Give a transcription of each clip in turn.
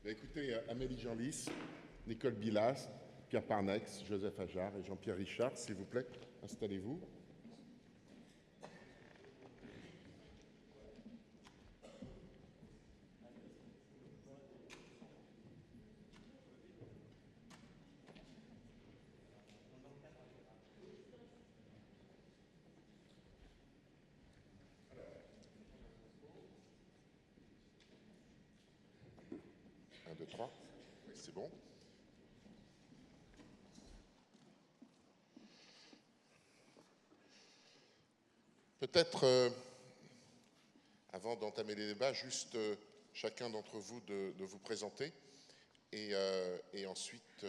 Écoutez, Amélie Genlis, Nicole Bilas, Pierre Parnex, Joseph Ajar et Jean-Pierre Richard, s'il vous plaît, installez-vous. Un, deux, trois. C'est bon. Peut-être, avant d'entamer les débats, juste chacun d'entre vous de vous présenter. Et ensuite,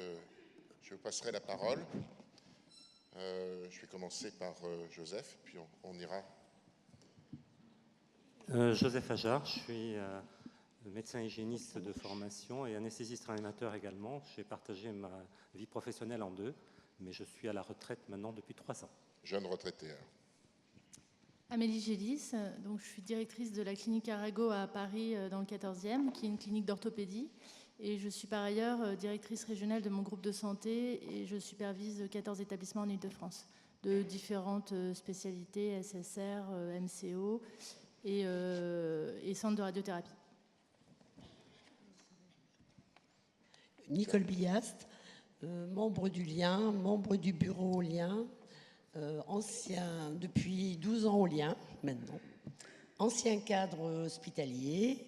je vous passerai la parole. Je vais commencer par Joseph, puis on ira. Joseph Ajar, je suis médecin hygiéniste de formation et anesthésiste réanimateur également. J'ai partagé ma vie professionnelle en deux, mais je suis à la retraite maintenant depuis 3 ans. Jeune retraité. Amélie Gélis, donc je suis directrice de la clinique Arago à Paris dans le 14e, qui est une clinique d'orthopédie. Et je suis par ailleurs directrice régionale de mon groupe de santé et je supervise 14 établissements en Ile-de-France de différentes spécialités, SSR, MCO et centres de radiothérapie. Nicole Biast, membre du Lien, membre du bureau au Lien, ancien depuis 12 ans au Lien maintenant, ancien cadre hospitalier,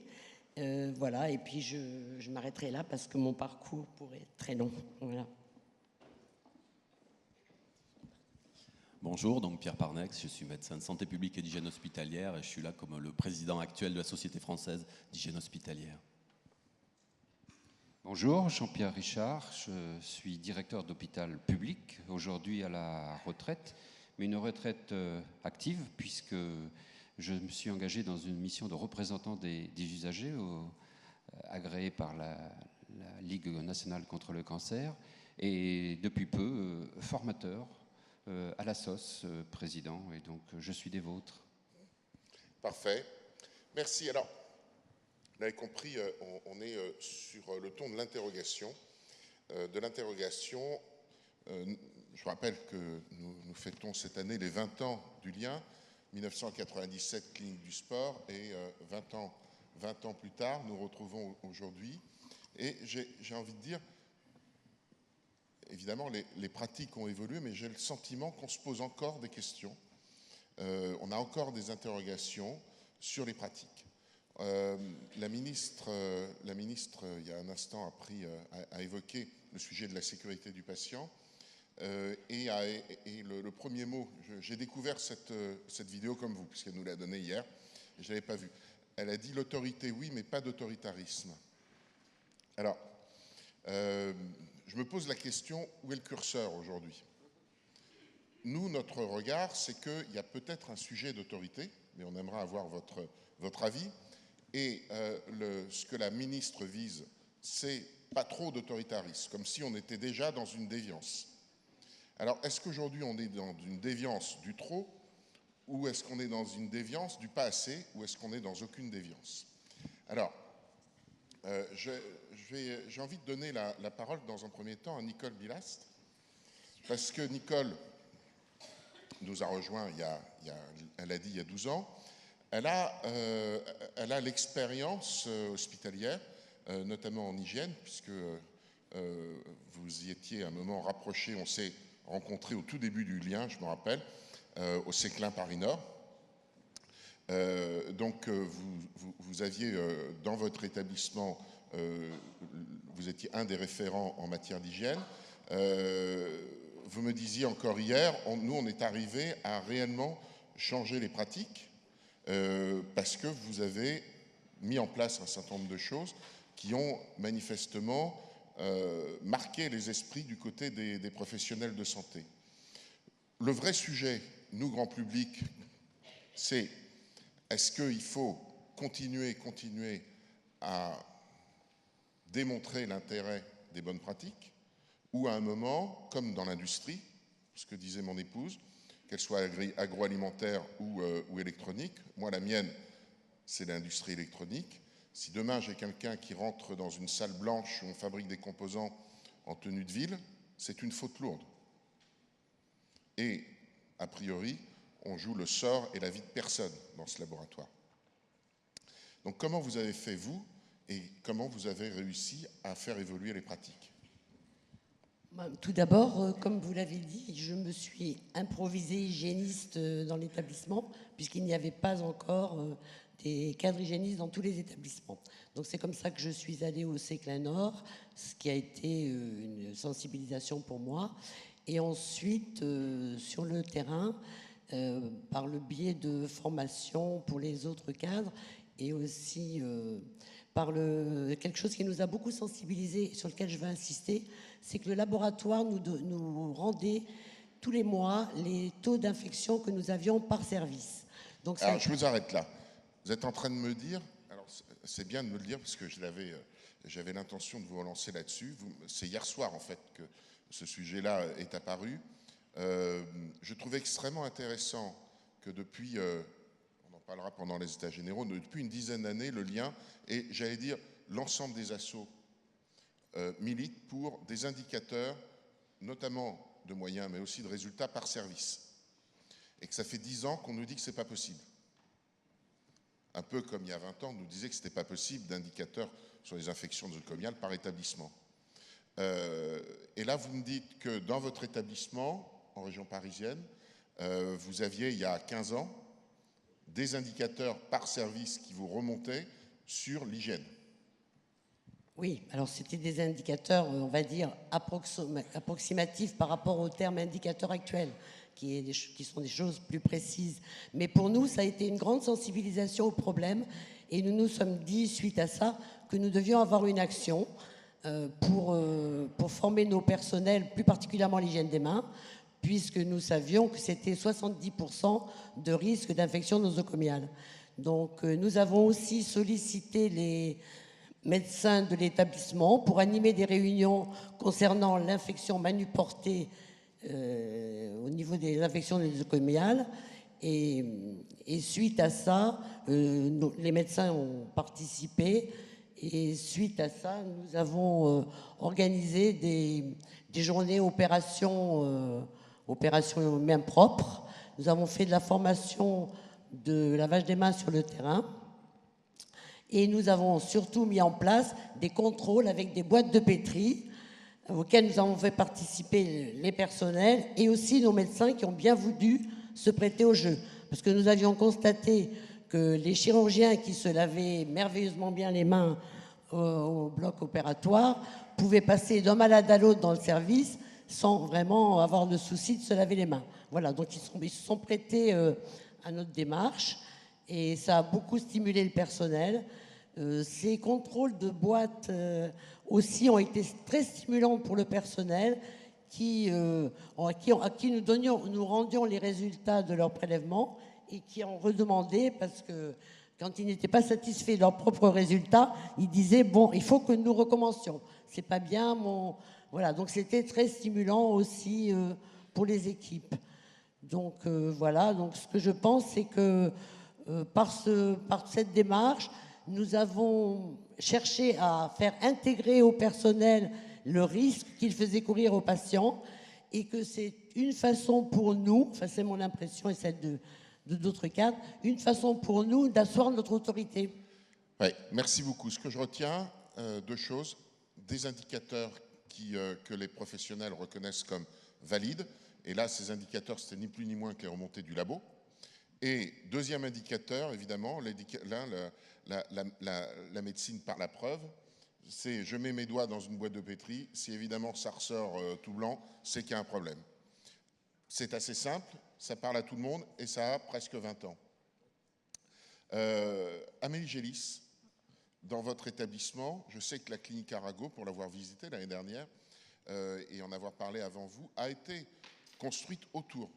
voilà, et puis je m'arrêterai là parce que mon parcours pourrait être très long. Voilà. Bonjour, donc Pierre Parnex, je suis médecin de santé publique et d'hygiène hospitalière et je suis là comme le président actuel de la Société française d'hygiène hospitalière. Bonjour, Jean-Pierre Richard, je suis directeur d'hôpital public, aujourd'hui à la retraite, mais une retraite active puisque je me suis engagé dans une mission de représentant des usagers agréée par la Ligue nationale contre le cancer et depuis peu formateur à la SOS, président, et donc je suis des vôtres. Parfait, merci. Alors, vous l'avez compris, on est sur le ton de l'interrogation. Je rappelle que nous fêtons cette année les 20 ans du Lien, 1997 clinique du sport, et 20 ans plus tard, nous retrouvons aujourd'hui. Et j'ai envie de dire, évidemment, les pratiques ont évolué, mais j'ai le sentiment qu'on se pose encore des questions. On a encore des interrogations sur les pratiques. La ministre, il y a un instant, a évoqué le sujet de la sécurité du patient. Et le premier mot, j'ai découvert cette vidéo comme vous, puisqu'elle nous l'a donnée hier, et je ne l'avais pas vue. Elle a dit l'autorité, oui, mais pas d'autoritarisme. Alors, je me pose la question, où est le curseur aujourd'hui? Nous, notre regard, c'est qu'il y a peut-être un sujet d'autorité, mais on aimerait avoir votre avis. Et ce que la ministre vise, c'est pas trop d'autoritarisme, comme si on était déjà dans une déviance. Alors, est-ce qu'aujourd'hui on est dans une déviance du trop, ou est-ce qu'on est dans une déviance du pas assez, ou est-ce qu'on est dans aucune déviance? Alors, j'ai envie de donner la parole dans un premier temps à Nicole Bilas, parce que Nicole nous a rejoint elle a dit il y a 12 ans. Elle a l'expérience hospitalière, notamment en hygiène, puisque vous y étiez à un moment rapproché, on s'est rencontrés au tout début du Lien, je me rappelle, au Séclin Paris-Nord. Donc vous aviez dans votre établissement, vous étiez un des référents en matière d'hygiène. Vous me disiez encore hier, nous on est arrivé à réellement changer les pratiques parce que vous avez mis en place un certain nombre de choses qui ont manifestement marqué les esprits du côté des professionnels de santé. Le vrai sujet, nous grand public, c'est est-ce qu'il faut continuer à démontrer l'intérêt des bonnes pratiques, ou à un moment, comme dans l'industrie, ce que disait mon épouse, qu'elle soit agroalimentaire ou électronique, moi la mienne c'est l'industrie électronique, Si demain j'ai quelqu'un qui rentre dans une salle blanche où on fabrique des composants en tenue de ville, c'est une faute lourde. Et, a priori, on joue le sort et la vie de personne dans ce laboratoire. Donc comment vous avez fait, vous, et comment vous avez réussi à faire évoluer les pratiques? Tout d'abord, comme vous l'avez dit, je me suis improvisée hygiéniste dans l'établissement, puisqu'il n'y avait pas encore des cadres hygiénistes dans tous les établissements. Donc c'est comme ça que je suis allée au Séclin Nord, ce qui a été une sensibilisation pour moi. Et ensuite, sur le terrain, par le biais de formations pour les autres cadres, et aussi par quelque chose qui nous a beaucoup sensibilisés, sur lequel je veux insister, c'est que le laboratoire nous rendait tous les mois les taux d'infection que nous avions par service. Donc, alors, je vous arrête là. Vous êtes en train de me dire, alors c'est bien de me le dire parce que j'avais l'intention de vous relancer là-dessus. C'est hier soir en fait que ce sujet-là est apparu. Je trouve extrêmement intéressant que depuis, on en parlera pendant les états généraux, depuis une dizaine d'années, le lien, et j'allais dire l'ensemble des assos militent pour des indicateurs, notamment de moyens, mais aussi de résultats par service. Et que ça fait 10 ans qu'on nous dit que ce n'est pas possible. Un peu comme il y a 20 ans, on nous disait que ce n'était pas possible d'indicateurs sur les infections nosocomiales par établissement. Et là, vous me dites que dans votre établissement, en région parisienne, vous aviez, il y a 15 ans, des indicateurs par service qui vous remontaient sur l'hygiène. Oui, alors c'était des indicateurs, on va dire, approximatifs par rapport au terme indicateur actuel, qui sont des choses plus précises. Mais pour nous, ça a été une grande sensibilisation au problème, et nous nous sommes dit, suite à ça, que nous devions avoir une action pour former nos personnels, plus particulièrement l'hygiène des mains, puisque nous savions que c'était 70% de risque d'infection nosocomiale. Donc nous avons aussi sollicité les médecins de l'établissement pour animer des réunions concernant l'infection manuportée au niveau des infections nosocomiales. Et suite à ça, les médecins ont participé. Et suite à ça, nous avons organisé des journées opérations mains propres. Nous avons fait de la formation de lavage des mains sur le terrain. Et nous avons surtout mis en place des contrôles avec des boîtes de pétri auxquelles nous avons fait participer les personnels et aussi nos médecins qui ont bien voulu se prêter au jeu. Parce que nous avions constaté que les chirurgiens qui se lavaient merveilleusement bien les mains au bloc opératoire pouvaient passer d'un malade à l'autre dans le service sans vraiment avoir de souci de se laver les mains. Voilà, donc ils se sont prêtés à notre démarche et ça a beaucoup stimulé le personnel. Ces contrôles de boîtes aussi ont été très stimulants pour le personnel à qui nous rendions les résultats de leur prélèvement et qui en redemandaient parce que quand ils n'étaient pas satisfaits de leurs propres résultats, ils disaient « bon, il faut que nous recommencions, c'est pas bien mon... » Voilà, donc c'était très stimulant aussi pour les équipes. Donc voilà, donc ce que je pense, c'est que par cette démarche, nous avons cherché à faire intégrer au personnel le risque qu'il faisait courir aux patients et que c'est une façon pour nous, enfin c'est mon impression et celle de d'autres cadres, une façon pour nous d'asseoir notre autorité. Oui, merci beaucoup. Ce que je retiens, deux choses. Des indicateurs que les professionnels reconnaissent comme valides. Et là, ces indicateurs, c'était ni plus ni moins que les remontées du labo. Et deuxième indicateur, évidemment, la médecine par la preuve, c'est je mets mes doigts dans une boîte de pétri, si évidemment ça ressort tout blanc, c'est qu'il y a un problème. C'est assez simple, ça parle à tout le monde et ça a presque 20 ans. Amélie Gélis, dans votre établissement, je sais que la clinique Arago, pour l'avoir visitée l'année dernière et en avoir parlé avant vous, a été construite autour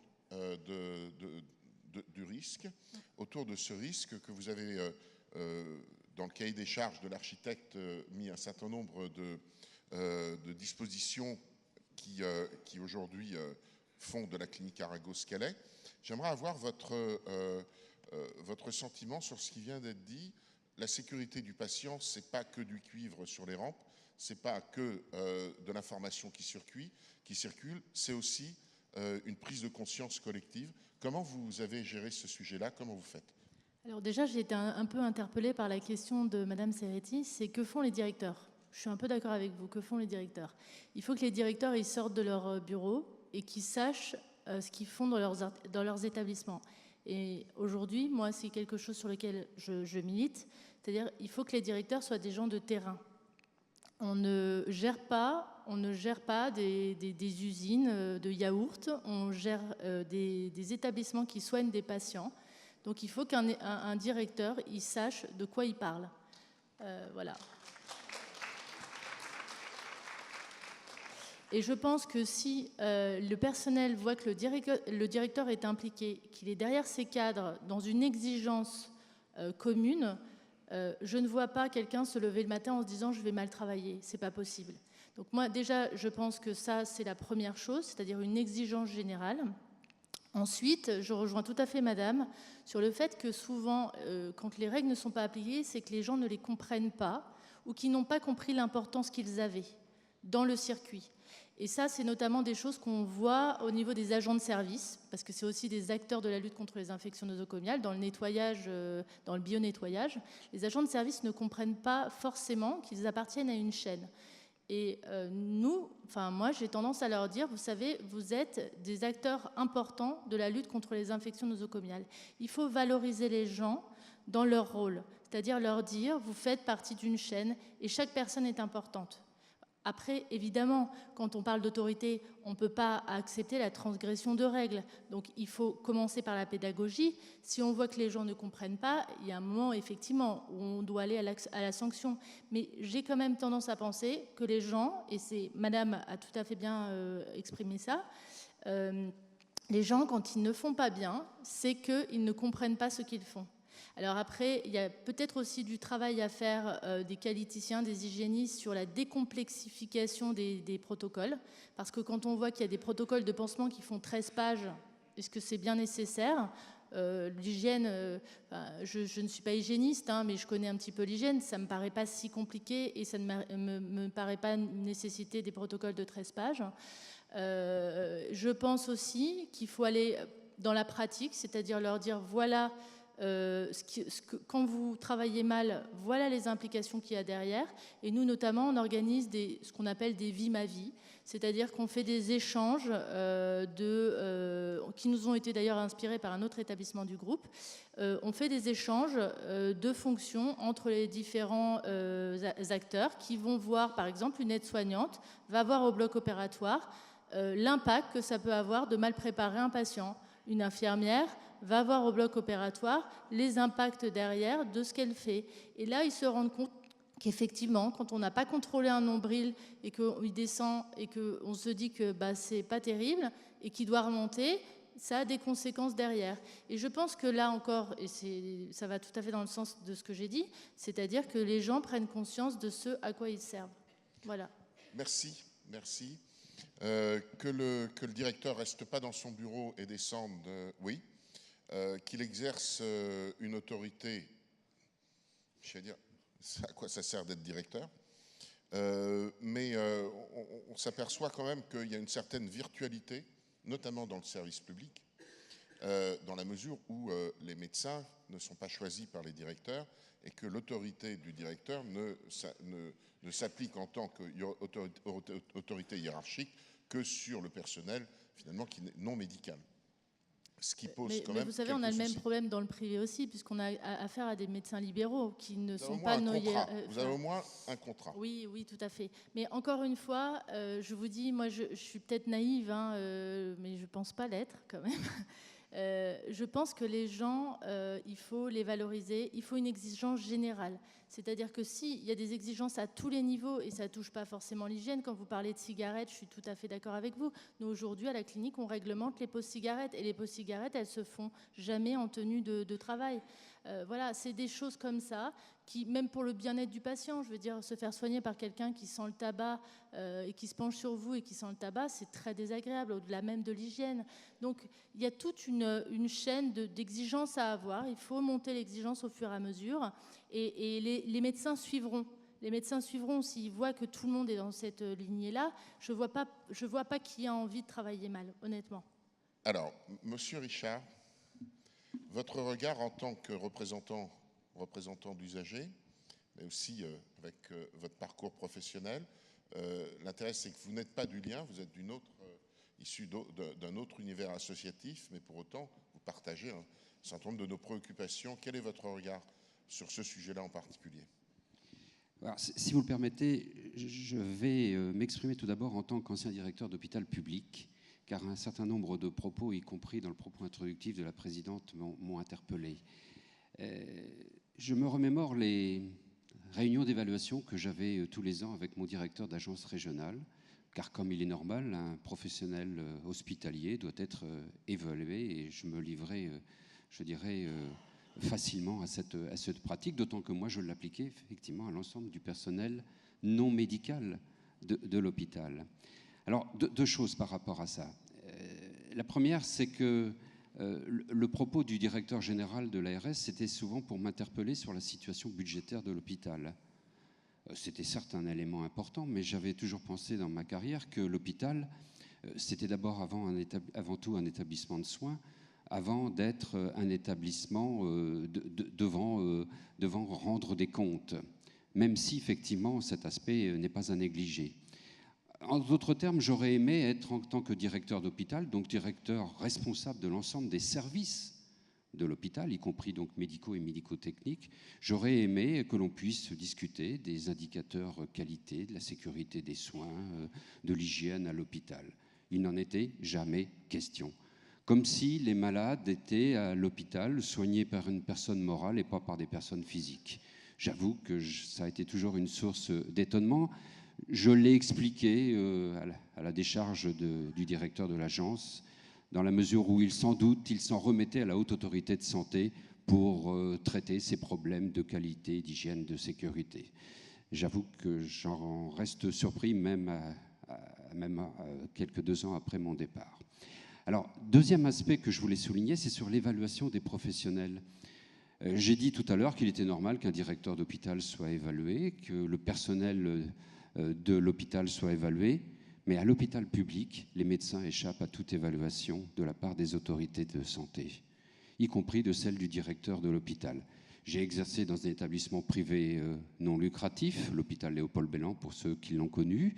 du risque, autour de ce risque que vous avez, dans le cahier des charges de l'architecte, mis un certain nombre de dispositions qui aujourd'hui font de la clinique Arago ce qu'elle est. J'aimerais avoir votre sentiment sur ce qui vient d'être dit la sécurité du patient, ce n'est pas que du cuivre sur les rampes, ce n'est pas que de l'information qui circule, c'est aussi une prise de conscience collective. Comment vous avez géré ce sujet-là? Comment vous faites? Alors déjà, j'ai été un peu interpellée par la question de Madame Serretti, c'est que font les directeurs? Je suis un peu d'accord avec vous, que font les directeurs? Il faut que les directeurs ils sortent de leur bureau et qu'ils sachent ce qu'ils font dans leurs établissements. Et aujourd'hui, moi, c'est quelque chose sur lequel je milite, c'est-à-dire il faut que les directeurs soient des gens de terrain. On ne gère pas des usines de yaourt, on gère des établissements qui soignent des patients. Donc il faut qu'un directeur il sache de quoi il parle. Voilà. Et je pense que si le personnel voit que le directeur est impliqué, qu'il est derrière ses cadres dans une exigence commune, je ne vois pas quelqu'un se lever le matin en se disant « je vais mal travailler ». C'est pas possible. Donc moi, déjà, je pense que ça, c'est la première chose, c'est-à-dire une exigence générale. Ensuite, je rejoins tout à fait Madame sur le fait que souvent, quand les règles ne sont pas appliquées, c'est que les gens ne les comprennent pas ou qu'ils n'ont pas compris l'importance qu'ils avaient dans le circuit. Et ça, c'est notamment des choses qu'on voit au niveau des agents de service, parce que c'est aussi des acteurs de la lutte contre les infections nosocomiales, dans le nettoyage, dans le bio-nettoyage. Les agents de service ne comprennent pas forcément qu'ils appartiennent à une chaîne. Et moi, j'ai tendance à leur dire, vous savez, vous êtes des acteurs importants de la lutte contre les infections nosocomiales. Il faut valoriser les gens dans leur rôle, c'est-à-dire leur dire, vous faites partie d'une chaîne et chaque personne est importante. Après, évidemment, quand on parle d'autorité, on ne peut pas accepter la transgression de règles. Donc, il faut commencer par la pédagogie. Si on voit que les gens ne comprennent pas, il y a un moment, effectivement, où on doit aller à la sanction. Mais j'ai quand même tendance à penser que les gens, et Madame a tout à fait bien exprimé ça, les gens, quand ils ne font pas bien, c'est qu'ils ne comprennent pas ce qu'ils font. Alors après, il y a peut-être aussi du travail à faire des qualiticiens, des hygiénistes sur la décomplexification des protocoles. Parce que quand on voit qu'il y a des protocoles de pansement qui font 13 pages, est-ce que c'est bien nécessaire? L'hygiène, je ne suis pas hygiéniste, mais je connais un petit peu l'hygiène. Ça ne me paraît pas si compliqué et ça ne me paraît pas nécessiter des protocoles de 13 pages. Je pense aussi qu'il faut aller dans la pratique, c'est-à-dire leur dire voilà... quand vous travaillez mal, voilà les implications qu'il y a derrière. Et nous, notamment, on organise ce qu'on appelle des vies ma vie, c'est-à-dire qu'on fait des échanges qui nous ont été d'ailleurs inspirés par un autre établissement du groupe. On fait des échanges de fonctions entre les différents acteurs qui vont voir, par exemple, une aide-soignante va voir au bloc opératoire l'impact que ça peut avoir de mal préparer un patient. Une infirmière va voir au bloc opératoire les impacts derrière de ce qu'elle fait. Et là, ils se rendent compte qu'effectivement, quand on n'a pas contrôlé un nombril et qu'il descend et qu'on se dit que c'est pas terrible et qu'il doit remonter, ça a des conséquences derrière. Et je pense que là encore, et ça va tout à fait dans le sens de ce que j'ai dit, c'est-à-dire que les gens prennent conscience de ce à quoi ils servent. Voilà. Merci. Que le directeur reste pas dans son bureau et descende, oui. Qu'il exerce une autorité, je vais dire, à quoi ça sert d'être directeur, mais on s'aperçoit quand même qu'il y a une certaine virtualité, notamment dans le service public, dans la mesure où les médecins ne sont pas choisis par les directeurs et que l'autorité du directeur ne s'applique en tant qu'autorité hiérarchique que sur le personnel, finalement, qui n'est non médical. Ce qui pose quand même vous savez, on a le même problème dans le privé aussi, puisqu'on a affaire à des médecins libéraux qui ne sont pas noyés. Vous avez au moins un contrat. Oui, tout à fait. Mais encore une fois, je vous dis, moi, je suis peut-être naïve, mais je ne pense pas l'être quand même. Je pense que les gens, il faut les valoriser. Il faut une exigence générale. C'est-à-dire que s'il y a des exigences à tous les niveaux, et ça ne touche pas forcément l'hygiène, quand vous parlez de cigarettes, je suis tout à fait d'accord avec vous. Nous, aujourd'hui, à la clinique, on réglemente les pots cigarettes. Et les pots cigarettes, elles ne se font jamais en tenue de travail. Voilà, c'est des choses comme ça même pour le bien-être du patient, je veux dire, se faire soigner par quelqu'un qui sent le tabac et qui se penche sur vous et qui sent le tabac, c'est très désagréable, au-delà même de l'hygiène. Donc, il y a toute une chaîne d'exigences à avoir. Il faut monter l'exigence au fur et à mesure et les médecins suivront. Les médecins suivront s'ils voient que tout le monde est dans cette lignée-là. Je vois pas qui a envie de travailler mal, honnêtement. Alors, Monsieur Richard, votre regard en tant que représentant d'usagers, mais aussi avec votre parcours professionnel, l'intérêt c'est que vous n'êtes pas du lien, vous êtes issu d'un autre univers associatif, mais pour autant vous partagez un certain nombre de nos préoccupations. Quel est votre regard sur ce sujet-là en particulier ? Alors, si vous le permettez, je vais m'exprimer tout d'abord en tant qu'ancien directeur d'hôpital public, car un certain nombre de propos, y compris dans le propos introductif de la présidente, m'ont interpellé. Je me remémore les réunions d'évaluation que j'avais tous les ans avec mon directeur d'agence régionale, car comme il est normal, un professionnel hospitalier doit être évalué, et je me livrais, je dirais, facilement à cette pratique, d'autant que moi je l'appliquais effectivement à l'ensemble du personnel non médical de l'hôpital. Alors, deux choses par rapport à ça. La première, c'est que le propos du directeur général de l'ARS, c'était souvent pour m'interpeller sur la situation budgétaire de l'hôpital. C'était certes un élément important, mais j'avais toujours pensé dans ma carrière que l'hôpital, c'était d'abord avant tout un établissement de soins, avant d'être un établissement devant rendre des comptes, même si effectivement cet aspect n'est pas à négliger. En d'autres termes, j'aurais aimé être en tant que directeur d'hôpital, donc directeur responsable de l'ensemble des services de l'hôpital, y compris donc médicaux et médico-techniques. J'aurais aimé que l'on puisse discuter des indicateurs qualité, de la sécurité des soins, de l'hygiène à l'hôpital. Il n'en était jamais question. Comme si les malades étaient à l'hôpital soignés par une personne morale et pas par des personnes physiques. J'avoue que ça a été toujours une source d'étonnement. Je l'ai expliqué à la décharge du directeur de l'agence, dans la mesure où il s'en remettait à la haute autorité de santé pour traiter ces problèmes de qualité, d'hygiène, de sécurité. J'avoue que j'en reste surpris même quelques 2 ans après mon départ. Alors, deuxième aspect que je voulais souligner, c'est sur l'évaluation des professionnels. J'ai dit tout à l'heure qu'il était normal qu'un directeur d'hôpital soit évalué, que le personnel de l'hôpital soit évalué, mais à l'hôpital public, les médecins échappent à toute évaluation de la part des autorités de santé, y compris de celle du directeur de l'hôpital. J'ai exercé dans un établissement privé non lucratif, l'hôpital Léopold Bellan, pour ceux qui l'ont connu.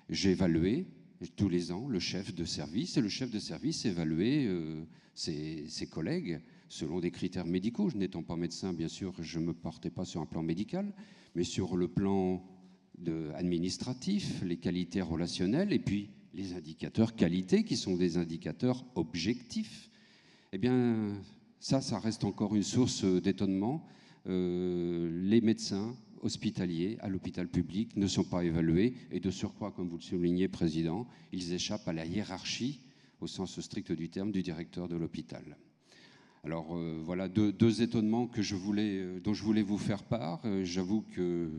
J'ai évalué tous les ans le chef de service, et le chef de service évaluait ses collègues selon des critères médicaux. Je n'étant pas médecin, bien sûr, je ne me portais pas sur un plan médical, mais sur le plan administratif, les qualités relationnelles, et puis les indicateurs qualité, qui sont des indicateurs objectifs. Eh bien, ça reste encore une source d'étonnement. Les médecins hospitaliers à l'hôpital public ne sont pas évalués, et de surcroît, comme vous le soulignez, Président, ils échappent à la hiérarchie, au sens strict du terme, du directeur de l'hôpital. Alors voilà deux étonnements dont je voulais vous faire part. J'avoue que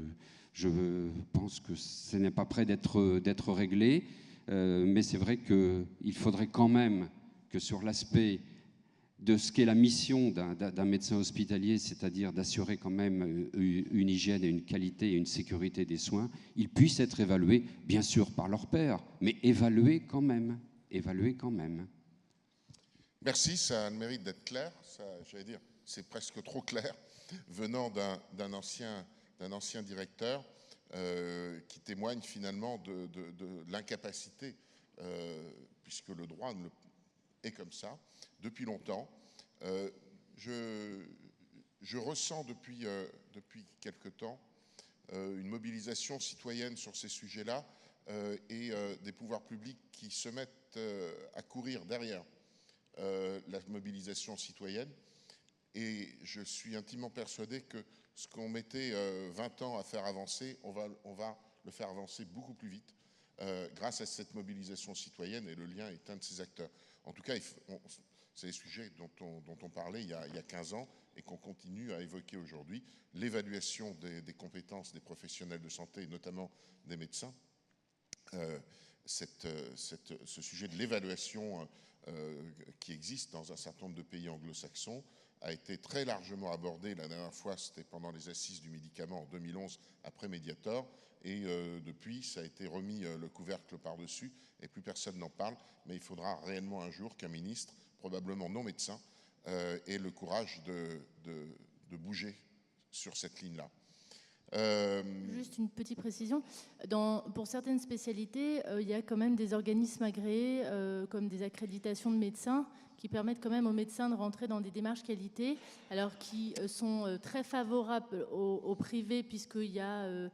je pense que ce n'est pas près d'être réglé, mais c'est vrai qu'il faudrait quand même que sur l'aspect de ce qu'est la mission d'un médecin hospitalier, c'est-à-dire d'assurer quand même une hygiène et une qualité et une sécurité des soins, ils puissent être évalués, bien sûr par leurs pairs, mais évalués quand même. Merci, ça a le mérite d'être clair. J'allais dire, c'est presque trop clair, venant d'un ancien directeur qui témoigne finalement de l'incapacité, puisque le droit est comme ça, depuis longtemps. Je ressens depuis quelque temps une mobilisation citoyenne sur ces sujets-là et des pouvoirs publics qui se mettent à courir derrière la mobilisation citoyenne. Et je suis intimement persuadé que ce qu'on mettait 20 ans à faire avancer, on va le faire avancer beaucoup plus vite grâce à cette mobilisation citoyenne, et le lien est un de ces acteurs. En tout cas, c'est les sujets dont on parlait il y a 15 ans, et qu'on continue à évoquer aujourd'hui, l'évaluation des compétences des professionnels de santé, et notamment des médecins. Ce sujet de l'évaluation qui existe dans un certain nombre de pays anglo-saxons a été très largement abordé. La dernière fois, c'était pendant les assises du médicament en 2011, après Mediator, et depuis, ça a été remis le couvercle par-dessus, et plus personne n'en parle, mais il faudra réellement un jour qu'un ministre, probablement non médecin, ait le courage de bouger sur cette ligne-là. Juste une petite précision. Pour certaines spécialités, il y a quand même des organismes agréés, comme des accréditations de médecins, qui permettent quand même aux médecins de rentrer dans des démarches qualité, alors qui sont très favorables au privé, puisqu'il y a...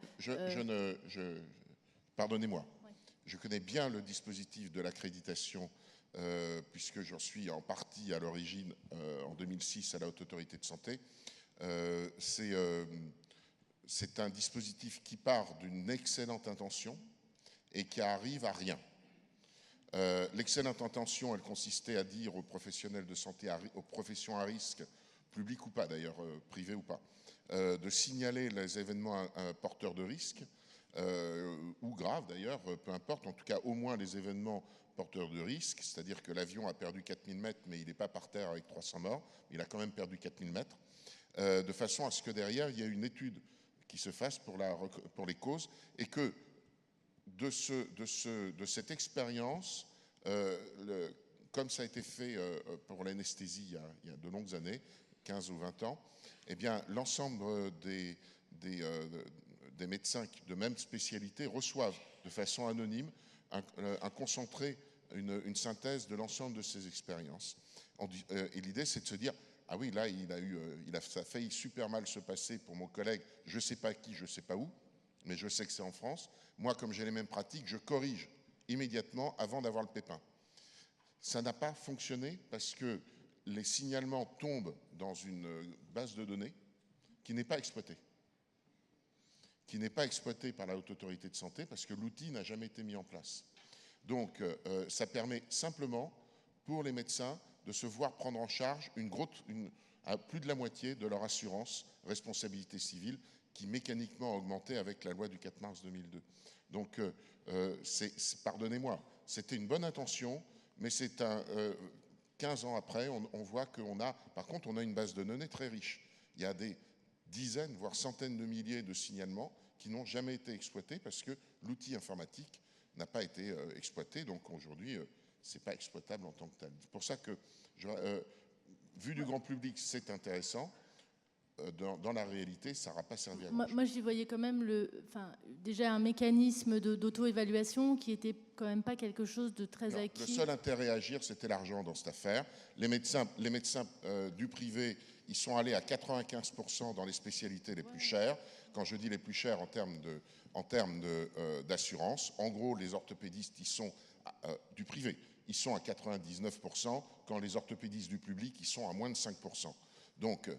Pardonnez-moi. Ouais. Je connais bien le dispositif de l'accréditation, puisque j'en suis en partie à l'origine, en 2006, à la Haute Autorité de Santé. C'est un dispositif qui part d'une excellente intention et qui arrive à rien. L'excellente intention, elle consistait à dire aux professionnels de santé, aux professions à risque, publiques ou pas d'ailleurs, privées ou pas, de signaler les événements porteurs de risque, ou graves d'ailleurs, peu importe, en tout cas au moins les événements porteurs de risque, c'est-à-dire que l'avion a perdu 4000 mètres, mais il n'est pas par terre avec 300 morts, il a quand même perdu 4000 mètres, de façon à ce que derrière, il y ait une étude qui se fasse pour les causes, et que de cette expérience, comme ça a été fait pour l'anesthésie il y a de longues années, 15 ou 20 ans, eh bien, l'ensemble des médecins de même spécialité reçoivent de façon anonyme un concentré, une synthèse de l'ensemble de ces expériences. Et l'idée, c'est de se dire, ah oui, là, ça a failli super mal se passer pour mon collègue, je ne sais pas qui, je ne sais pas où, mais je sais que c'est en France. Moi, comme j'ai les mêmes pratiques, je corrige immédiatement avant d'avoir le pépin. Ça n'a pas fonctionné parce que les signalements tombent dans une base de données qui n'est pas exploitée. Qui n'est pas exploitée par la Haute Autorité de Santé parce que l'outil n'a jamais été mis en place. Donc, ça permet simplement pour les médecins de se voir prendre en charge plus de la moitié de leur assurance responsabilité civile qui mécaniquement a augmenté avec la loi du 4 mars 2002. Donc, pardonnez-moi, c'était une bonne intention, mais 15 ans après, on voit par contre, on a une base de données très riche. Il y a des dizaines, voire centaines de milliers de signalements qui n'ont jamais été exploités parce que l'outil informatique n'a pas été exploité. Donc aujourd'hui, ce n'est pas exploitable en tant que tel. C'est pour ça que, vu du grand public, c'est intéressant. Dans la réalité, ça n'aura pas servi à grand-chose. Moi, j'y voyais quand même déjà un mécanisme d'auto-évaluation qui n'était quand même pas quelque chose de très acquis. Le seul intérêt à agir, c'était l'argent dans cette affaire. Les médecins du privé, ils sont allés à 95% dans les spécialités les plus chères. Quand je dis les plus chères en termes d'assurance, en gros, les orthopédistes, ils sont du privé, ils sont à 99%, quand les orthopédistes du public, ils sont à moins de 5%. Donc,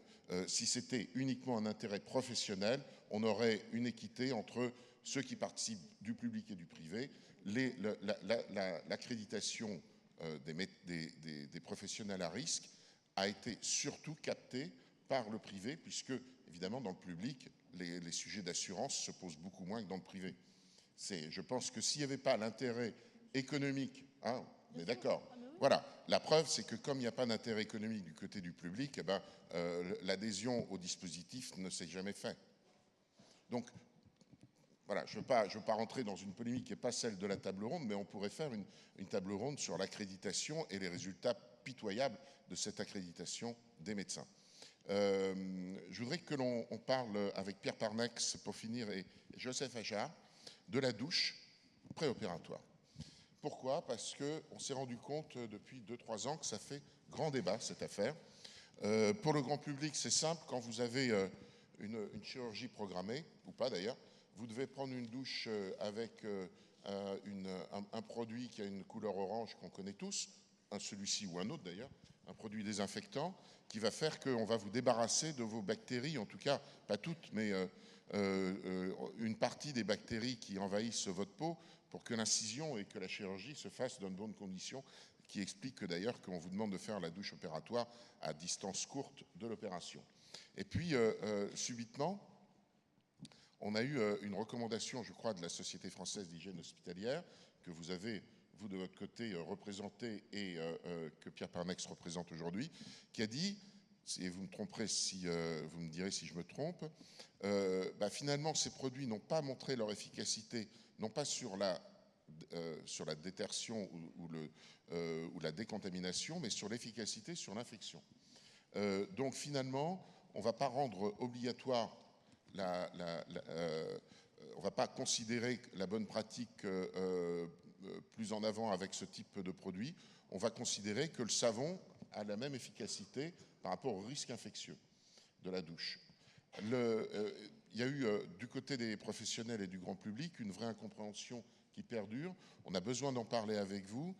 si c'était uniquement un intérêt professionnel, on aurait une équité entre ceux qui participent du public et du privé. L'accréditation des professionnels à risque a été surtout captée par le privé, puisque, évidemment, dans le public, les sujets d'assurance se posent beaucoup moins que dans le privé. Je pense que s'il n'y avait pas l'intérêt économique, hein, on est d'accord. Voilà, la preuve, c'est que comme il n'y a pas d'intérêt économique du côté du public, eh ben, l'adhésion au dispositif ne s'est jamais faite. Donc, voilà, je ne veux pas rentrer dans une polémique qui n'est pas celle de la table ronde, mais on pourrait faire une table ronde sur l'accréditation et les résultats pitoyables de cette accréditation des médecins. Je voudrais que l'on parle avec Pierre Parnex, pour finir, et Joseph Achard, de la douche préopératoire. Pourquoi? Parce qu'on s'est rendu compte depuis 2-3 ans que ça fait grand débat, cette affaire. Pour le grand public, c'est simple. Quand vous avez une chirurgie programmée, ou pas d'ailleurs, vous devez prendre une douche avec un produit qui a une couleur orange qu'on connaît tous, celui-ci ou un autre d'ailleurs, un produit désinfectant, qui va faire qu'on va vous débarrasser de vos bactéries, en tout cas, pas toutes, mais une partie des bactéries qui envahissent votre peau, pour que l'incision et que la chirurgie se fassent dans de bonnes conditions qui explique que d'ailleurs qu'on vous demande de faire la douche opératoire à distance courte de l'opération. Et puis, subitement, on a eu une recommandation, je crois, de la Société française d'hygiène hospitalière, que vous avez, vous de votre côté, représenté et que Pierre Parnex représente aujourd'hui, qui a dit, et vous me tromperez si vous me direz si je me trompe, finalement ces produits n'ont pas montré leur efficacité, non pas sur la détertion ou la décontamination, mais sur l'efficacité sur l'infection. Donc finalement, on ne va pas rendre obligatoire, on ne va pas considérer la bonne pratique plus en avant avec ce type de produit. On va considérer que le savon a la même efficacité par rapport au risque infectieux de la douche. Il y a eu du côté des professionnels et du grand public une vraie incompréhension qui perdure. On a besoin d'en parler avec vous.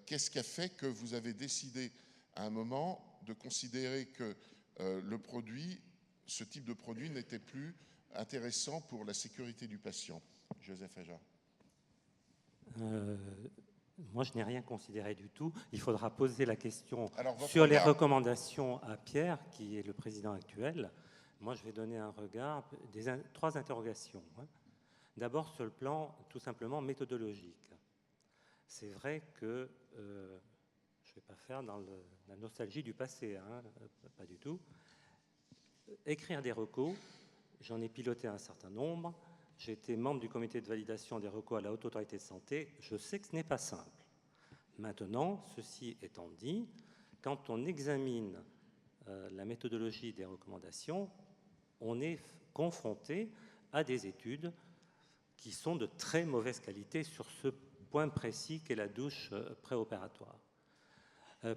Qu'est-ce qui a fait que vous avez décidé à un moment de considérer que le produit, ce type de produit n'était plus intéressant pour la sécurité du patient? Joseph Hajar. Moi, je n'ai rien considéré du tout. Il faudra poser la question sur les recommandations à Pierre, qui est le président actuel. Moi, je vais donner un regard, trois interrogations. D'abord, sur le plan tout simplement méthodologique. C'est vrai que, je ne vais pas faire dans la nostalgie du passé, pas du tout. Écrire des recos, j'en ai piloté un certain nombre. J'ai été membre du comité de validation des recos à la Haute Autorité de Santé. Je sais que ce n'est pas simple. Maintenant, ceci étant dit, quand on examine la méthodologie des recommandations, on est confronté à des études qui sont de très mauvaise qualité sur ce point précis qu'est la douche préopératoire.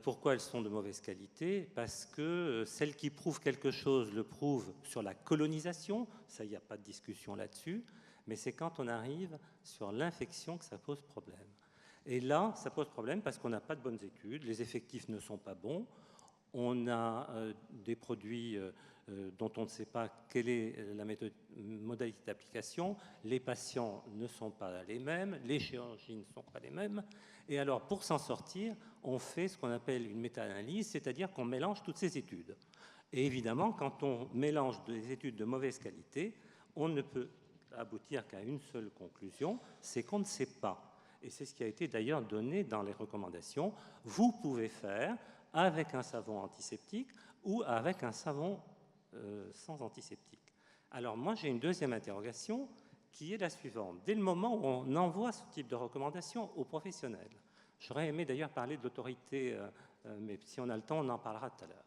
Pourquoi elles sont de mauvaise qualité? Parce que celles qui prouvent quelque chose le prouvent sur la colonisation, ça, il n'y a pas de discussion là-dessus, mais c'est quand on arrive sur l'infection que ça pose problème. Et là, ça pose problème parce qu'on n'a pas de bonnes études, les effectifs ne sont pas bons, on a des produits dont on ne sait pas quelle est la modalité d'application, les patients ne sont pas les mêmes, les chirurgies ne sont pas les mêmes, et alors pour s'en sortir, on fait ce qu'on appelle une méta-analyse, c'est-à-dire qu'on mélange toutes ces études. Et évidemment, quand on mélange des études de mauvaise qualité, on ne peut aboutir qu'à une seule conclusion, c'est qu'on ne sait pas. Et c'est ce qui a été d'ailleurs donné dans les recommandations. Vous pouvez faire avec un savon antiseptique ou avec un savon sans antiseptique. Alors moi, j'ai une deuxième interrogation qui est la suivante. Dès le moment où on envoie ce type de recommandation aux professionnels, j'aurais aimé d'ailleurs parler de l'autorité, mais si on a le temps, on en parlera tout à l'heure.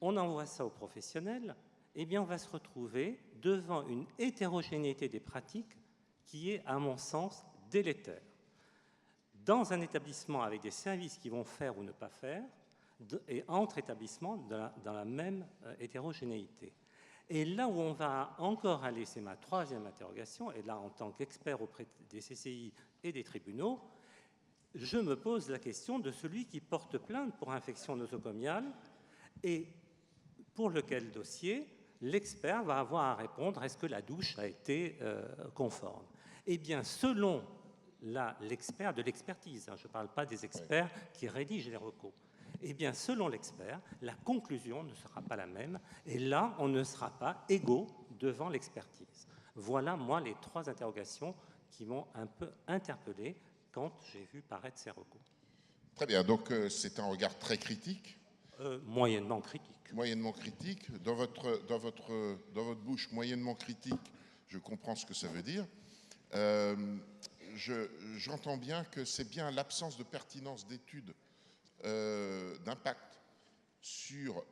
On envoie ça aux professionnels, eh bien on va se retrouver devant une hétérogénéité des pratiques qui est, à mon sens, délétère. Dans un établissement avec des services qui vont faire ou ne pas faire, et entre établissements dans la même hétérogénéité. Et là où on va encore aller, c'est ma troisième interrogation, et là en tant qu'expert auprès des CCI et des tribunaux, je me pose la question de celui qui porte plainte pour infection nosocomiale et pour lequel dossier l'expert va avoir à répondre, est-ce que la douche a été conforme? Eh bien, selon l'expert de l'expertise, je ne parle pas des experts qui rédigent les recos, eh bien, selon l'expert, la conclusion ne sera pas la même, et là, on ne sera pas égaux devant l'expertise. Voilà, moi, les trois interrogations qui m'ont un peu interpellé quand j'ai vu paraître ces recos. Très bien, donc c'est un regard très critique. Moyennement critique. Moyennement critique. Dans votre bouche, moyennement critique, je comprends ce que ça veut dire. J'entends bien que c'est bien l'absence de pertinence d'études d'impact sur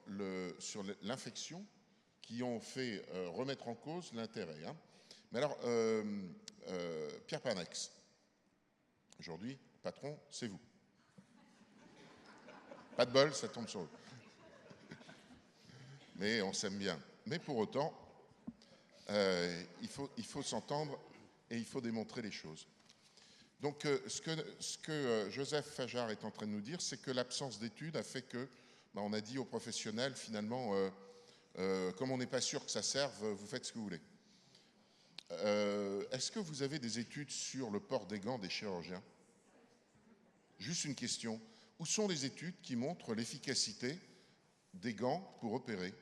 l'infection qui ont fait remettre en cause l'intérêt. Mais alors, Pierre Parnex, aujourd'hui, patron, c'est vous. Pas de bol, ça tombe sur vous. Mais on s'aime bien. Mais pour autant, il faut s'entendre et il faut démontrer les choses. Donc, ce que Joseph Hajar est en train de nous dire, c'est que l'absence d'études a fait que, on a dit aux professionnels, finalement, comme on n'est pas sûr que ça serve, vous faites ce que vous voulez. Est-ce que vous avez des études sur le port des gants des chirurgiens? Juste une question. Où sont les études qui montrent l'efficacité des gants pour opérer?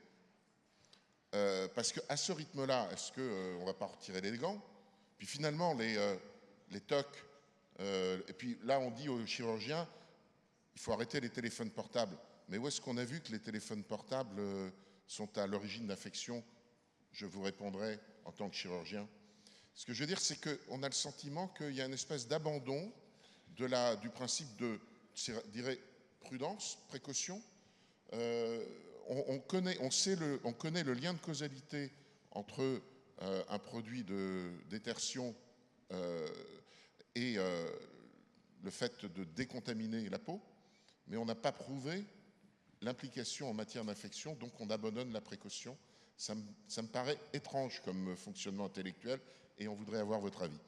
Parce qu'à ce rythme-là, est-ce qu'on ne va pas retirer les gants? Puis finalement, les tocs, et puis là, on dit aux chirurgiens, il faut arrêter les téléphones portables. Mais où est-ce qu'on a vu que les téléphones portables sont à l'origine d'infections? Je vous répondrai en tant que chirurgien. Ce que je veux dire, c'est qu'on a le sentiment qu'il y a une espèce d'abandon du principe de, je dirais, prudence, précaution. On connaît le lien de causalité entre un produit de détertion et le fait de décontaminer la peau, mais on n'a pas prouvé l'implication en matière d'infection, donc on abandonne la précaution. Ça me paraît étrange comme fonctionnement intellectuel et on voudrait avoir votre avis.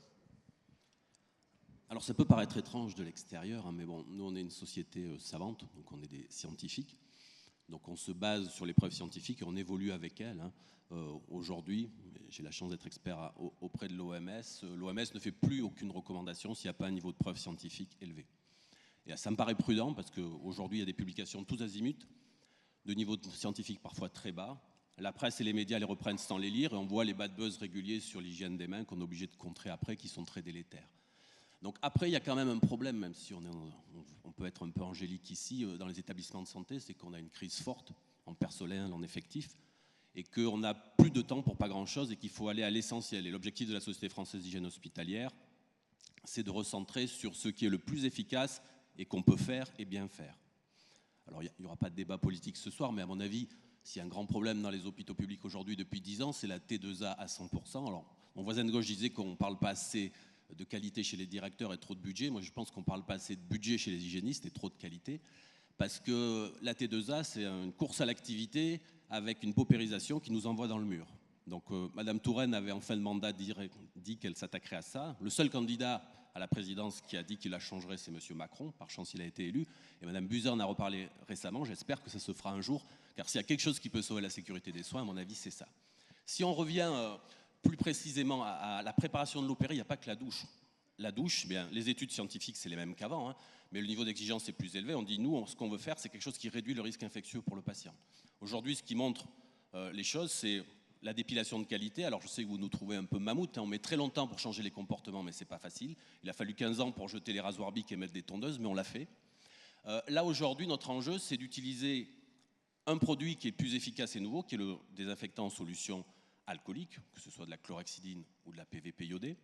Alors ça peut paraître étrange de l'extérieur, hein, mais bon, nous on est une société savante, donc on est des scientifiques. Donc on se base sur les preuves scientifiques et on évolue avec elles. Hein. Aujourd'hui, j'ai la chance d'être expert auprès de l'OMS. L'OMS ne fait plus aucune recommandation s'il n'y a pas un niveau de preuve scientifique élevé. Et ça me paraît prudent parce qu'aujourd'hui, il y a des publications tous azimuts, de niveau scientifique parfois très bas. La presse et les médias les reprennent sans les lire et on voit les bad buzz réguliers sur l'hygiène des mains qu'on est obligé de contrer après, qui sont très délétères. Donc après, il y a quand même un problème, même si on peut être un peu angélique ici, dans les établissements de santé, c'est qu'on a une crise forte en personnel, en effectif, et qu'on n'a plus de temps pour pas grand-chose et qu'il faut aller à l'essentiel. Et l'objectif de la Société française d'hygiène hospitalière, c'est de recentrer sur ce qui est le plus efficace et qu'on peut faire et bien faire. Alors il n'y aura pas de débat politique ce soir, mais à mon avis, s'il y a un grand problème dans les hôpitaux publics aujourd'hui depuis 10 ans, c'est la T2A à 100%. Alors mon voisin de gauche disait qu'on ne parle pas assez de qualité chez les directeurs et trop de budget. Moi, je pense qu'on ne parle pas assez de budget chez les hygiénistes et trop de qualité. Parce que la T2A, c'est une course à l'activité avec une paupérisation qui nous envoie dans le mur. Donc, Madame Touraine avait en fin de mandat dit qu'elle s'attaquerait à ça. Le seul candidat à la présidence qui a dit qu'il la changerait, c'est Monsieur Macron. Par chance, il a été élu. Et Madame Buzyn en a reparlé récemment. J'espère que ça se fera un jour. Car s'il y a quelque chose qui peut sauver la sécurité des soins, à mon avis, c'est ça. Si on revient plus précisément à la préparation de l'opéré, il n'y a pas que la douche. La douche, bien, les études scientifiques, c'est les mêmes qu'avant, hein, mais le niveau d'exigence est plus élevé. On dit, nous, ce qu'on veut faire, c'est quelque chose qui réduit le risque infectieux pour le patient. Aujourd'hui, ce qui montre les choses, c'est la dépilation de qualité. Alors, je sais que vous nous trouvez un peu mammouth, hein, on met très longtemps pour changer les comportements, mais ce n'est pas facile. Il a fallu 15 ans pour jeter les rasoirs Bic et mettre des tondeuses, mais on l'a fait. Là, aujourd'hui, notre enjeu, c'est d'utiliser un produit qui est plus efficace et nouveau, qui est le désinfectant en solution alcoolique, que ce soit de la chlorhexidine ou de la PVP iodée,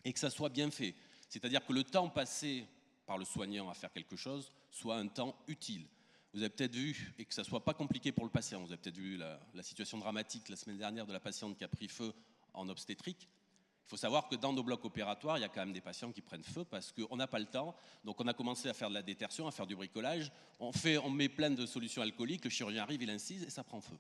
et que ça soit bien fait. C'est-à-dire que le temps passé par le soignant à faire quelque chose soit un temps utile. Vous avez peut-être vu, et que ça ne soit pas compliqué pour le patient, vous avez peut-être vu la situation dramatique la semaine dernière de la patiente qui a pris feu en obstétrique. Il faut savoir que dans nos blocs opératoires, il y a quand même des patients qui prennent feu parce qu'on n'a pas le temps. Donc on a commencé à faire de la détertion, à faire du bricolage. On met plein de solutions alcooliques, le chirurgien arrive, il incise et ça prend feu.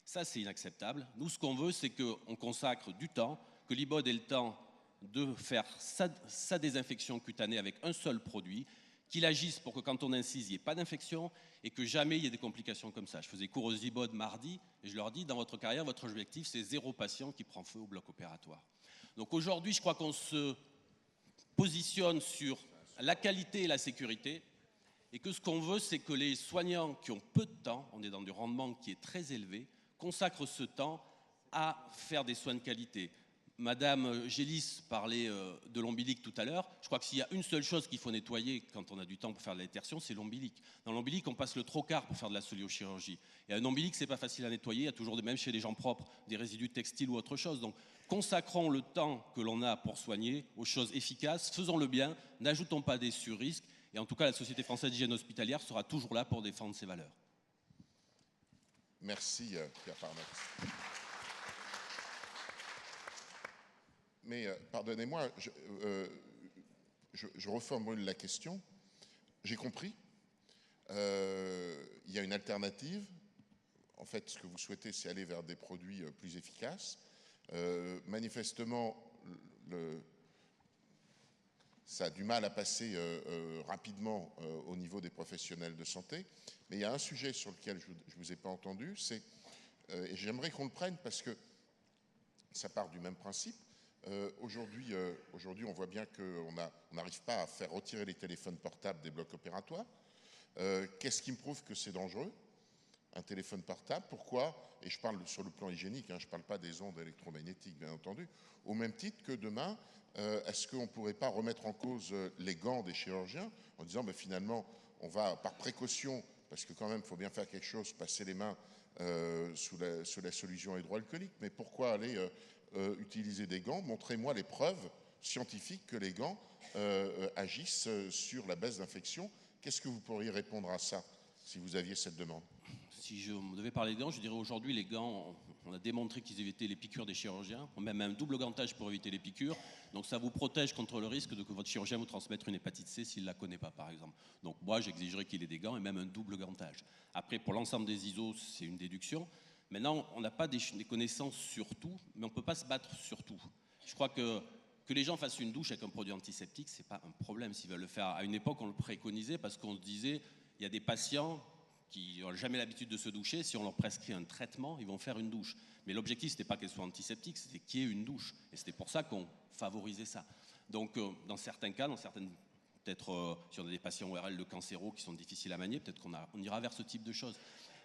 Ça, c'est inacceptable. Nous, ce qu'on veut, c'est qu'on consacre du temps, que l'IBOD ait le temps de faire sa désinfection cutanée avec un seul produit, qu'il agisse pour que quand on incise, il n'y ait pas d'infection et que jamais il y ait des complications comme ça. Je faisais cours aux IBOD mardi et je leur dis, dans votre carrière, votre objectif, c'est 0 patient qui prend feu au bloc opératoire. Donc aujourd'hui, je crois qu'on se positionne sur la qualité et la sécurité et que ce qu'on veut, c'est que les soignants qui ont peu de temps, on est dans du rendement qui est très élevé, consacrent ce temps à faire des soins de qualité. Madame Gélis parlait de l'ombilic tout à l'heure. Je crois que s'il y a une seule chose qu'il faut nettoyer quand on a du temps pour faire de la détertion, c'est l'ombilic. Dans l'ombilic, on passe le trocard pour faire de la soliochirurgie. Et un ombilic, c'est pas facile à nettoyer. Il y a toujours, même chez les gens propres, des résidus textiles ou autre chose. Donc, consacrons le temps que l'on a pour soigner aux choses efficaces. Faisons-le bien. N'ajoutons pas des sur-risques. Et en tout cas, la Société française d'hygiène hospitalière sera toujours là pour défendre ses valeurs. Merci, Pierre Parnax. Mais pardonnez-moi, je reformule la question. J'ai compris. Il y a une alternative. En fait, ce que vous souhaitez, c'est aller vers des produits plus efficaces. Manifestement, ça a du mal à passer rapidement au niveau des professionnels de santé. Mais il y a un sujet sur lequel je ne vous ai pas entendu, et j'aimerais qu'on le prenne parce que ça part du même principe. Aujourd'hui, on voit bien qu'on n'arrive pas à faire retirer les téléphones portables des blocs opératoires. Qu'est-ce qui me prouve que c'est dangereux, un téléphone portable? Pourquoi? Et je parle sur le plan hygiénique, hein, je ne parle pas des ondes électromagnétiques, bien entendu. Au même titre que demain, est-ce qu'on ne pourrait pas remettre en cause les gants des chirurgiens en disant, ben, finalement, on va, par précaution, parce que quand même, il faut bien faire quelque chose, passer les mains sous la solution hydroalcoolique, mais pourquoi aller utiliser des gants? Montrez-moi les preuves scientifiques que les gants agissent sur la baisse d'infection. Qu'est-ce que vous pourriez répondre à ça, si vous aviez cette demande? Si je devais parler des gants, je dirais aujourd'hui, les gants, on a démontré qu'ils évitaient les piqûres des chirurgiens. On met même un double gantage pour éviter les piqûres. Donc ça vous protège contre le risque de que votre chirurgien vous transmette une hépatite C s'il ne la connaît pas, par exemple. Donc moi, j'exigerais qu'il ait des gants et même un double gantage. Après, pour l'ensemble des ISO, c'est une déduction. Maintenant, on n'a pas des connaissances sur tout, mais on ne peut pas se battre sur tout. Je crois que les gens fassent une douche avec un produit antiseptique, ce n'est pas un problème s'ils veulent le faire. À une époque, on le préconisait parce qu'on se disait, il y a des patients qui n'ont jamais l'habitude de se doucher, si on leur prescrit un traitement, ils vont faire une douche. Mais l'objectif, ce n'était pas qu'elle soit antiseptique, c'était qu'il y ait une douche. Et c'était pour ça qu'on favorisait ça. Donc, dans certains cas, peut-être si on a des patients ORL de cancéro qui sont difficiles à manier, peut-être qu'on ira vers ce type de choses.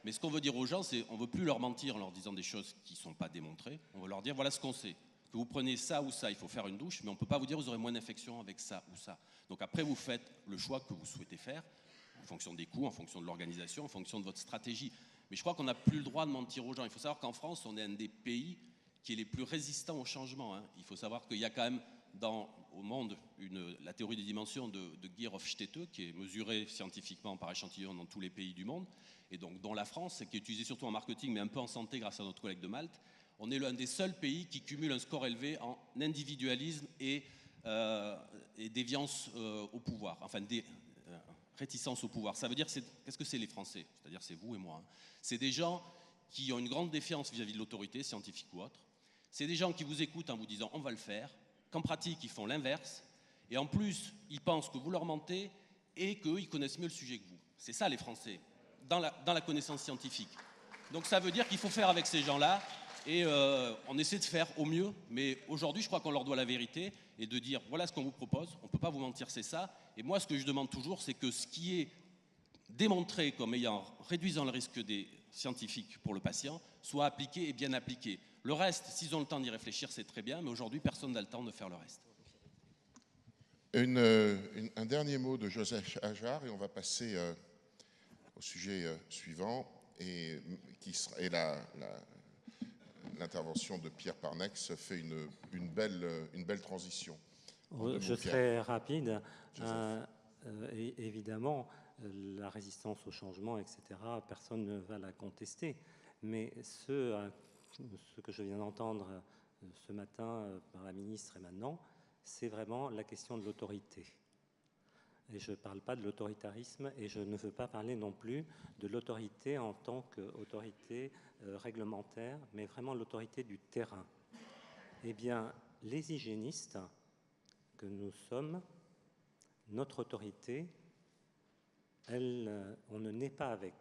Mais ce qu'on veut dire aux gens, c'est qu'on ne veut plus leur mentir en leur disant des choses qui ne sont pas démontrées. On veut leur dire, voilà ce qu'on sait. Que vous prenez ça ou ça, il faut faire une douche, mais on ne peut pas vous dire vous aurez moins d'infection avec ça ou ça. Donc après, vous faites le choix que vous souhaitez faire, en fonction des coûts, en fonction de l'organisation, en fonction de votre stratégie. Mais je crois qu'on n'a plus le droit de mentir aux gens. Il faut savoir qu'en France, on est un des pays qui est les plus résistants au changement. Il faut savoir qu'il y a quand même au monde la théorie des dimensions de Guy-Hofstede, qui est mesurée scientifiquement par échantillon dans tous les pays du monde, et donc dont la France, qui est utilisée surtout en marketing, mais un peu en santé grâce à notre collègue de Malte. On est l'un des seuls pays qui cumule un score élevé en individualisme et déviance au pouvoir, enfin réticence au pouvoir. Ça veut dire, qu'est-ce que c'est les Français? C'est-à-dire c'est vous et moi. C'est des gens qui ont une grande défiance vis-à-vis de l'autorité, scientifique ou autre. C'est des gens qui vous écoutent en vous disant on va le faire, qu'en pratique ils font l'inverse, et en plus ils pensent que vous leur mentez et qu'eux ils connaissent mieux le sujet que vous. C'est ça les Français, dans la connaissance scientifique. Donc ça veut dire qu'il faut faire avec ces gens-là, et on essaie de faire au mieux, mais aujourd'hui je crois qu'on leur doit la vérité, et de dire voilà ce qu'on vous propose, on ne peut pas vous mentir, c'est ça. Et moi ce que je demande toujours, c'est que ce qui est démontré comme réduisant le risque des scientifiques pour le patient soit appliqué et bien appliqué. Le reste, s'ils ont le temps d'y réfléchir, c'est très bien, mais aujourd'hui personne n'a le temps de faire le reste. Un dernier mot de Joseph Ajar et on va passer au sujet suivant, et l'intervention de Pierre Parnex fait une belle transition. Je serai rapide. Évidemment, la résistance au changement, etc., personne ne va la contester. Mais ce que je viens d'entendre ce matin par la ministre et maintenant, c'est vraiment la question de l'autorité. Et je ne parle pas de l'autoritarisme et je ne veux pas parler non plus de l'autorité en tant qu'autorité réglementaire, mais vraiment l'autorité du terrain. Eh bien, les hygiénistes que nous sommes, notre autorité, on ne naît pas avec.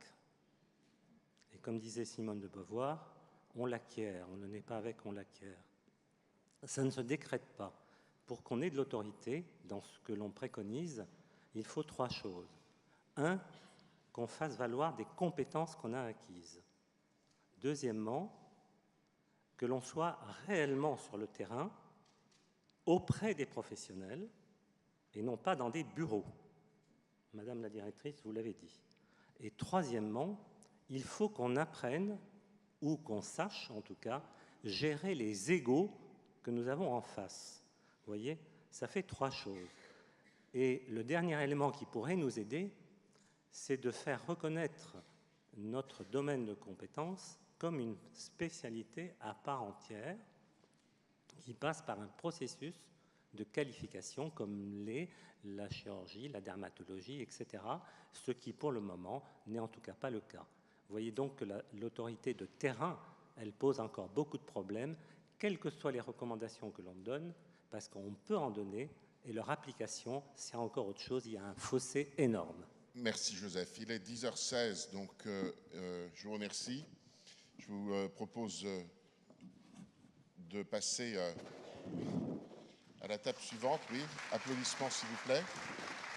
Et comme disait Simone de Beauvoir, on l'acquiert, on ne naît pas avec, on l'acquiert. Ça ne se décrète pas. Pour qu'on ait de l'autorité, dans ce que l'on préconise, il faut 3 choses. 1, qu'on fasse valoir des compétences qu'on a acquises. Deuxièmement, que l'on soit réellement sur le terrain, auprès des professionnels, et non pas dans des bureaux. Madame la directrice, vous l'avez dit. Et troisièmement, il faut qu'on apprenne, ou qu'on sache en tout cas, gérer les égos que nous avons en face. Vous voyez, ça fait 3 choses. Et le dernier élément qui pourrait nous aider, c'est de faire reconnaître notre domaine de compétences comme une spécialité à part entière qui passe par un processus de qualification comme la chirurgie, la dermatologie, etc., ce qui pour le moment n'est en tout cas pas le cas. Vous voyez donc que l'autorité de terrain, elle pose encore beaucoup de problèmes, quelles que soient les recommandations que l'on donne, parce qu'on peut en donner, et leur application, c'est encore autre chose, il y a un fossé énorme. Merci Joseph. Il est 10h16, donc je vous remercie. Je vous propose de passer... À la table suivante, oui. Applaudissements, s'il vous plaît.